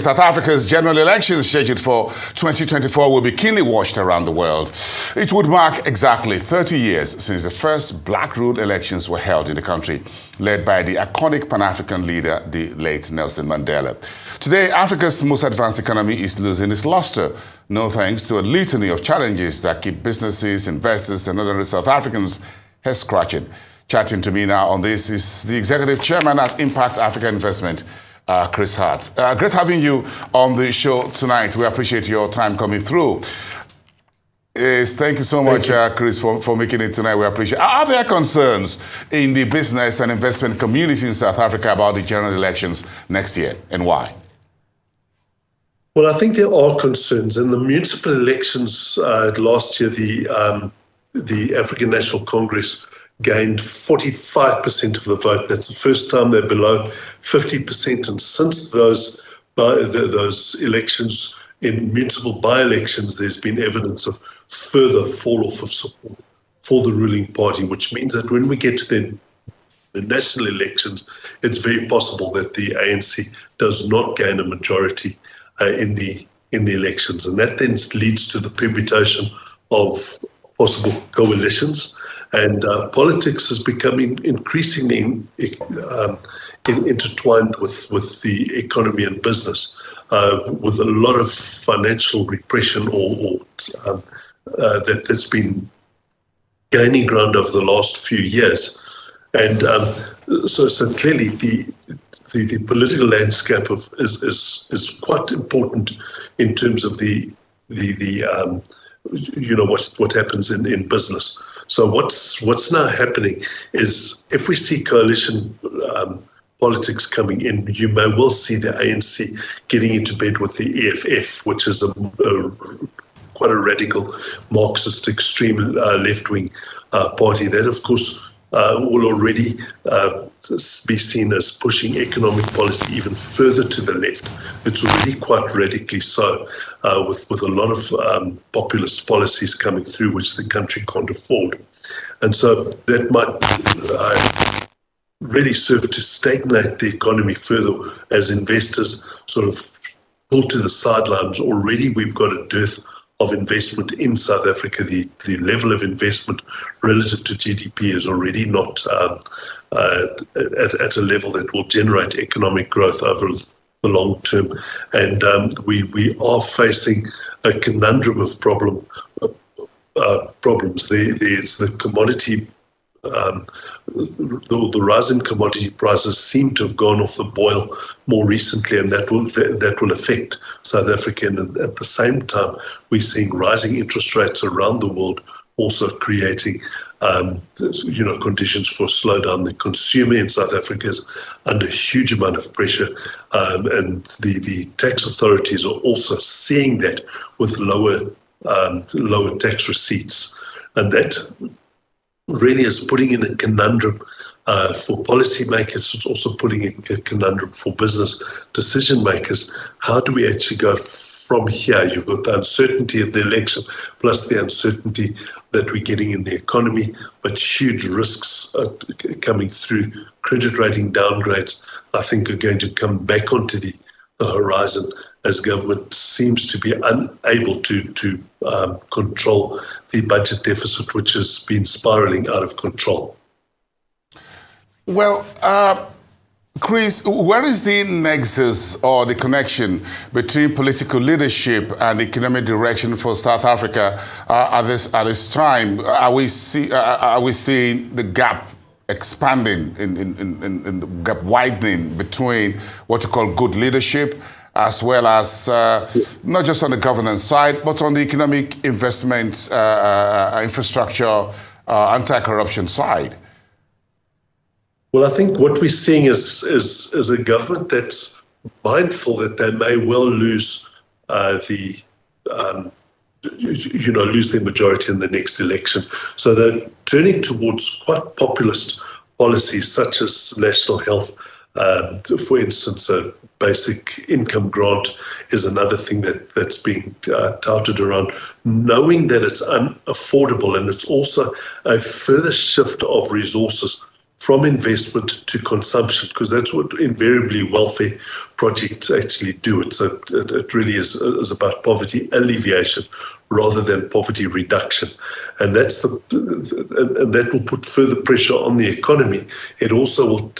South Africa's general elections scheduled for 2024 will be keenly watched around the world. It would mark exactly 30 years since the first black-ruled elections were held in the country, led by the iconic Pan-African leader, the late Nelson Mandela. Today, Africa's most advanced economy is losing its luster, no thanks to a litany of challenges that keep businesses, investors, and other South Africans head-scratching. Chatting to me now on this is the executive chairman at Impact Africa Investment, Chris Hart. Great having you on the show tonight. We appreciate your time coming through. Thank you so much, Chris, for making it tonight. We appreciate it. Are there concerns in the business and investment community in South Africa about the general elections next year, and why? Well, I think there are concerns. In the municipal elections last year, the African National Congress gained 45% of the vote. That's the first time they're below 50%. And since those elections, in municipal by-elections, there's been evidence of further fall-off of support for the ruling party, which means that when we get to the national elections, it's very possible that the ANC does not gain a majority in the elections. And that then leads to the permutation of possible coalitions. And politics is becoming increasingly intertwined with the economy and business, with a lot of financial repression that's been gaining ground over the last few years. And so clearly the political landscape is quite important in terms of what happens in business. So what's now happening is, if we see coalition politics coming in, you may well see the ANC getting into bed with the EFF, which is quite a radical Marxist extreme left-wing party that, of course, will already be seen as pushing economic policy even further to the left. It's already quite radically so, with a lot of populist policies coming through which the country can't afford. And so that might really serve to stagnate the economy further as investors sort of pull to the sidelines. Already we've got a dearth of investment in South Africa. The level of investment relative to GDP is already not at a level that will generate economic growth over the long term. And we are facing a conundrum of problems. There's the commodity, the rise in commodity prices seem to have gone off the boil more recently, and that will affect South Africa. And at the same time, we're seeing rising interest rates around the world, also creating conditions for a slowdown. The consumer in South Africa is under a huge amount of pressure, and the tax authorities are also seeing that with lower tax receipts, and that really is putting in a conundrum for policymakers. It's also putting in a conundrum for business decision makers. How do we actually go from here? You've got the uncertainty of the election, plus the uncertainty that we're getting in the economy, but huge risks are coming through. Credit rating downgrades, I think, are going to come back onto the horizon as government seems to be unable to control the budget deficit, which has been spiraling out of control. Well, Chris, where is the nexus or the connection between political leadership and economic direction for South Africa at this time? Are we seeing the gap expanding, in the gap widening between what you call good leadership, as well as not just on the governance side, but on the economic investment, infrastructure, anti-corruption side? Well, I think what we're seeing is a government that's mindful that they may well lose lose their majority in the next election. So they're turning towards quite populist policies, such as national health. For instance, a basic income grant is another thing that's being touted around, knowing that it's unaffordable, and it's also a further shift of resources from investment to consumption, because that's what invariably welfare projects actually do. It really is about poverty alleviation rather than poverty reduction, and and that will put further pressure on the economy. It also will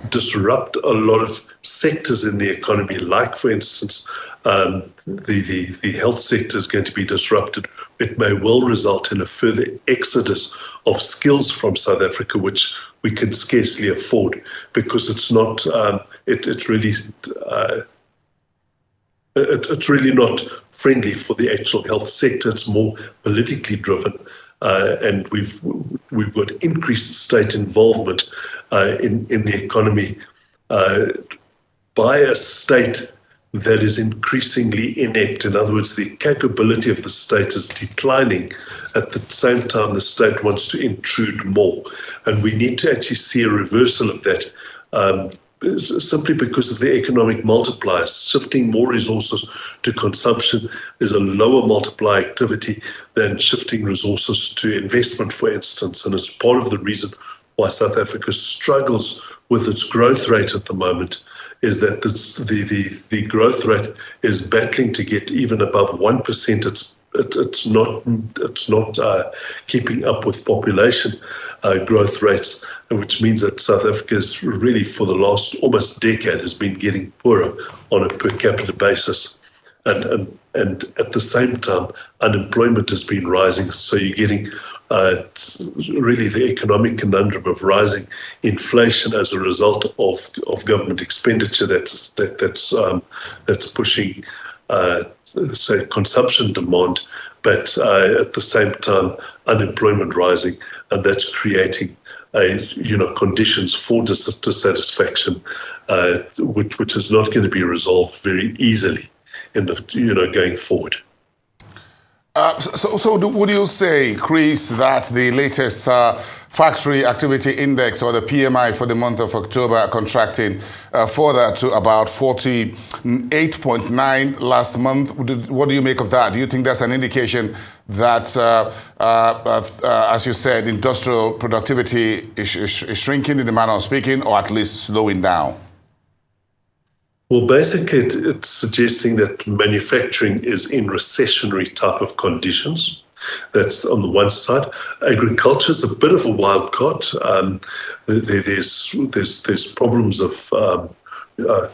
disrupt a lot of sectors in the economy, like, for instance, the health sector is going to be disrupted. It may well result in a further exodus of skills from South Africa, which we can scarcely afford, because it's not. It's really not friendly for the actual health sector. It's more politically driven, and we've got increased state involvement in the economy by a state that is increasingly inept. In other words, the capability of the state is declining. At the same time, the state wants to intrude more. And we need to actually see a reversal of that, simply because of the economic multipliers. Shifting more resources to consumption is a lower multiplier activity than shifting resources to investment, for instance. And it's part of the reason why South Africa struggles with its growth rate at the moment, is that the growth rate is battling to get even above 1%. It's not keeping up with population growth rates, which means that South Africa is really, for the last almost decade, has been getting poorer on a per capita basis, and at the same time, unemployment has been rising. So you're getting really the economic conundrum of rising inflation as a result of government expenditure that's pushing say consumption demand, but at the same time unemployment rising, and that's creating conditions for dissatisfaction, which is not going to be resolved very easily in the going forward. So would you say, Chris, that the latest factory activity index, or the PMI, for the month of October contracting further to about 48.9 last month? What do you make of that? Do you think that's an indication that, as you said, industrial productivity is shrinking, in the manner of speaking, or at least slowing down? Well, basically, it's suggesting that manufacturing is in recessionary type of conditions. That's on the one side. Agriculture is a bit of a wild card. There's problems of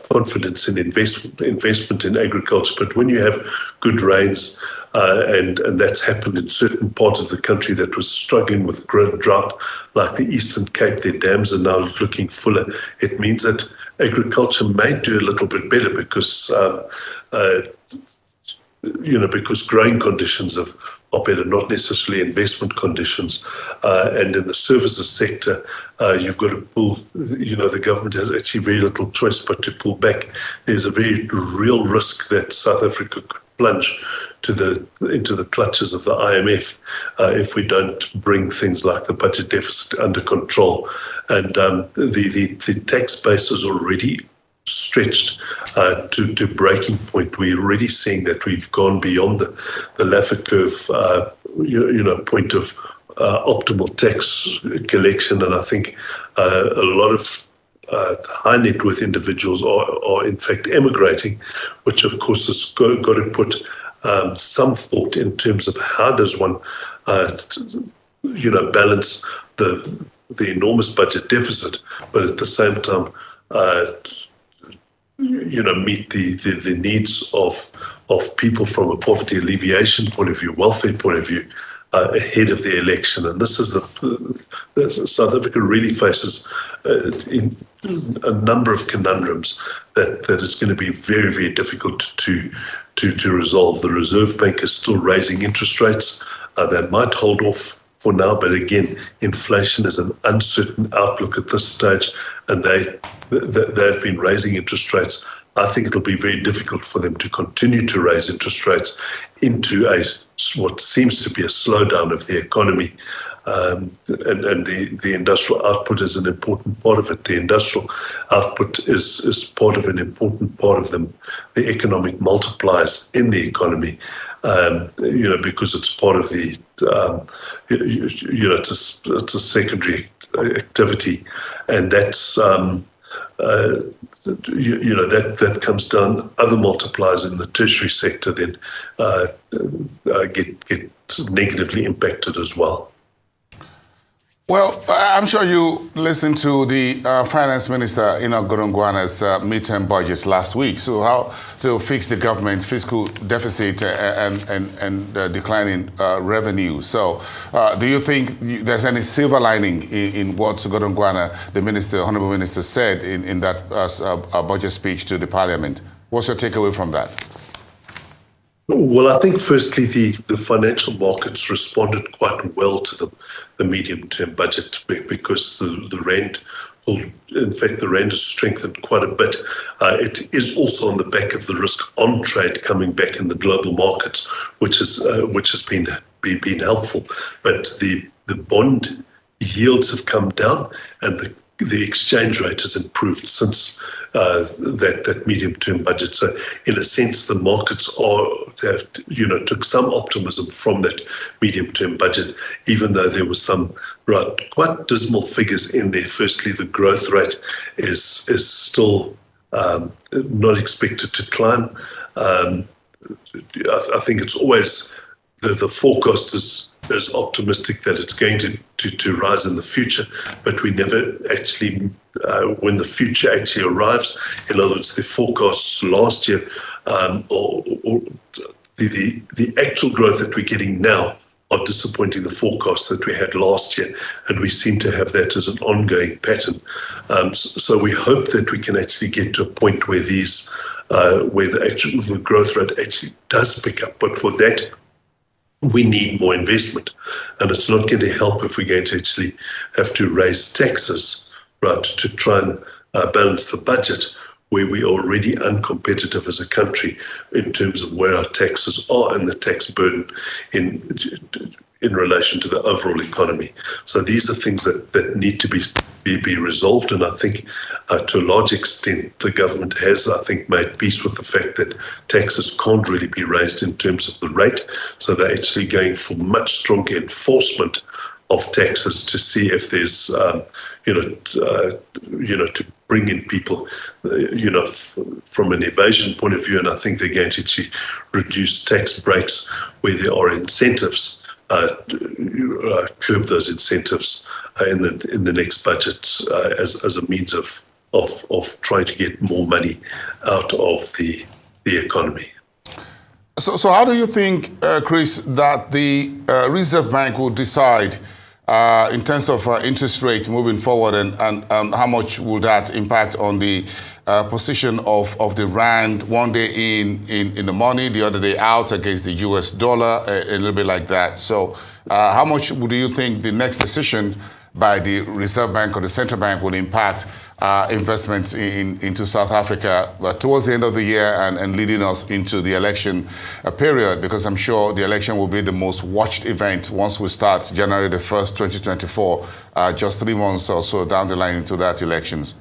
confidence in investment in agriculture. But when you have good rains, and that's happened in certain parts of the country that was struggling with drought, like the Eastern Cape, their dams are now looking fuller. It means that agriculture may do a little bit better because because growing conditions are better, not necessarily investment conditions. And in the services sector, you've got to pull. The government has actually very little choice but to pull back. There's a very real risk that South Africa could plunge into the clutches of the IMF if we don't bring things like the budget deficit under control. And the tax base is already stretched to breaking point. We're already seeing that we've gone beyond the Laffer curve, point of optimal tax collection, and I think a lot of high net worth individuals are in fact emigrating, which of course has got to put some thought in terms of how does one balance the enormous budget deficit, but at the same time meet the needs of people from a poverty alleviation point of view, welfare point of view, ahead of the election. And this is South Africa really faces in a number of conundrums that is going to be very, very difficult to resolve. The Reserve Bank is still raising interest rates. They might hold off for now, but again, inflation is an uncertain outlook at this stage, and they've been raising interest rates. I think it'll be very difficult for them to continue to raise interest rates into what seems to be a slowdown of the economy. And the industrial output is an important part of it. The industrial output is part of an important part of the economic multipliers in the economy. Because it's part of the, it's a secondary activity, and that's that comes down. Other multipliers in the tertiary sector then get negatively impacted as well. Well, I'm sure you listened to the Finance Minister, Godongwana's midterm budget last week. So how to fix the government's fiscal deficit and declining revenue. So do you think there's any silver lining in what Godongwana, the minister, Honorable Minister, said in that budget speech to the Parliament? What's your takeaway from that? Well, I think firstly the financial markets responded quite well to the medium-term budget because the rand, in fact, the rand has strengthened quite a bit. It is also on the back of the risk on trade coming back in the global markets, which has been helpful. But the bond yields have come down, and the exchange rate has improved since that medium-term budget. So, in a sense, the markets took some optimism from that medium-term budget, even though there was some quite dismal figures in there. Firstly, the growth rate is still not expected to climb. I think it's always the forecast is optimistic that it's going to rise in the future, but we never actually, when the future actually arrives, in other words, the forecasts last year, or the actual growth that we're getting now are disappointing the forecasts that we had last year, and we seem to have that as an ongoing pattern. So we hope that we can actually get to a point where where the growth rate actually does pick up, but for that, we need more investment, and it's not going to help if we're going to actually have to raise taxes, to try and balance the budget, where we are already uncompetitive as a country in terms of where our taxes are and the tax burden in relation to the overall economy. So these are things that need to be resolved, and I think to a large extent the government has, I think, made peace with the fact that taxes can't really be raised in terms of the rate. So they're actually going for much stronger enforcement of taxes to see if there's to bring in people from an evasion point of view, and I think they're going to actually reduce tax breaks where there are incentives, curb those incentives in the next budget as a means of trying to get more money out of the economy. So how do you think, Chris, that the Reserve Bank will decide in terms of interest rates moving forward, and how much will that impact on the position of the rand, one day in the money, the other day out against the US dollar, a little bit like that? So how much do you think the next decision by the Reserve Bank or the central bank will impact investments into South Africa towards the end of the year and leading us into the election period? Because I'm sure the election will be the most watched event once we start January the 1st, 2024, just 3 months or so down the line into that elections.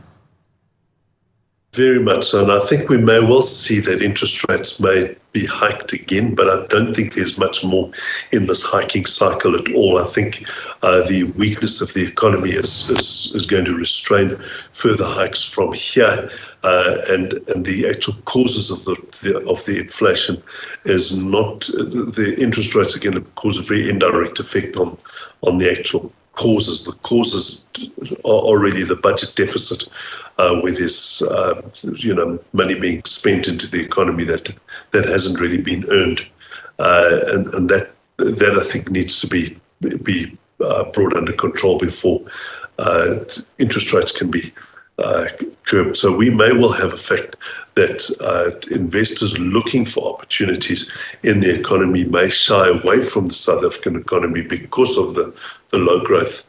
Very much so, and I think we may well see that interest rates may be hiked again, but I don't think there's much more in this hiking cycle at all. I think the weakness of the economy is going to restrain further hikes from here, and the actual causes of the inflation is not the interest rates are going to cause a very indirect effect on the actual causes. The causes are really the budget deficit, where there's money being spent into the economy that hasn't really been earned, and that I think needs to be brought under control before interest rates can be curbed. So we may well have a fact that investors looking for opportunities in the economy may shy away from the South African economy because of the low growth,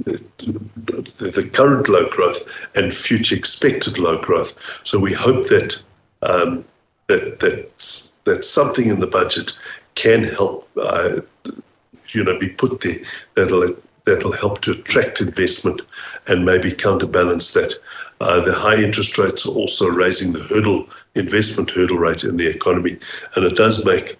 the current low growth and future expected low growth. So we hope that that something in the budget can help be put there that'll help to attract investment and maybe counterbalance that. The high interest rates are also raising the investment hurdle rate in the economy, and it does make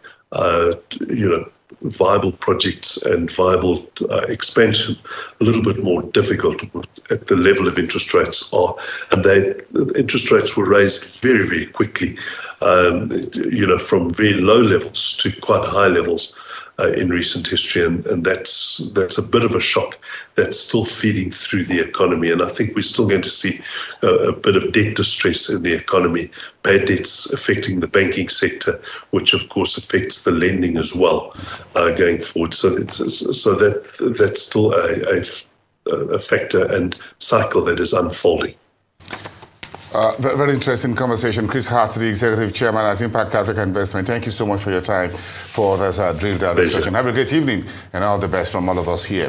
viable projects and viable expansion a little bit more difficult at the level of interest rates are. And the interest rates were raised very, very quickly, from very low levels to quite high levels in recent history, and that's a bit of a shock that's still feeding through the economy. And I think we're still going to see a bit of debt distress in the economy, bad debts affecting the banking sector, which of course affects the lending as well going forward. So that's still a factor and cycle that is unfolding. Very interesting conversation. Chris Hart, the Executive Chairman at Impact Africa Investment. Thank you so much for your time for this drill down discussion. Have a great evening and all the best from all of us here.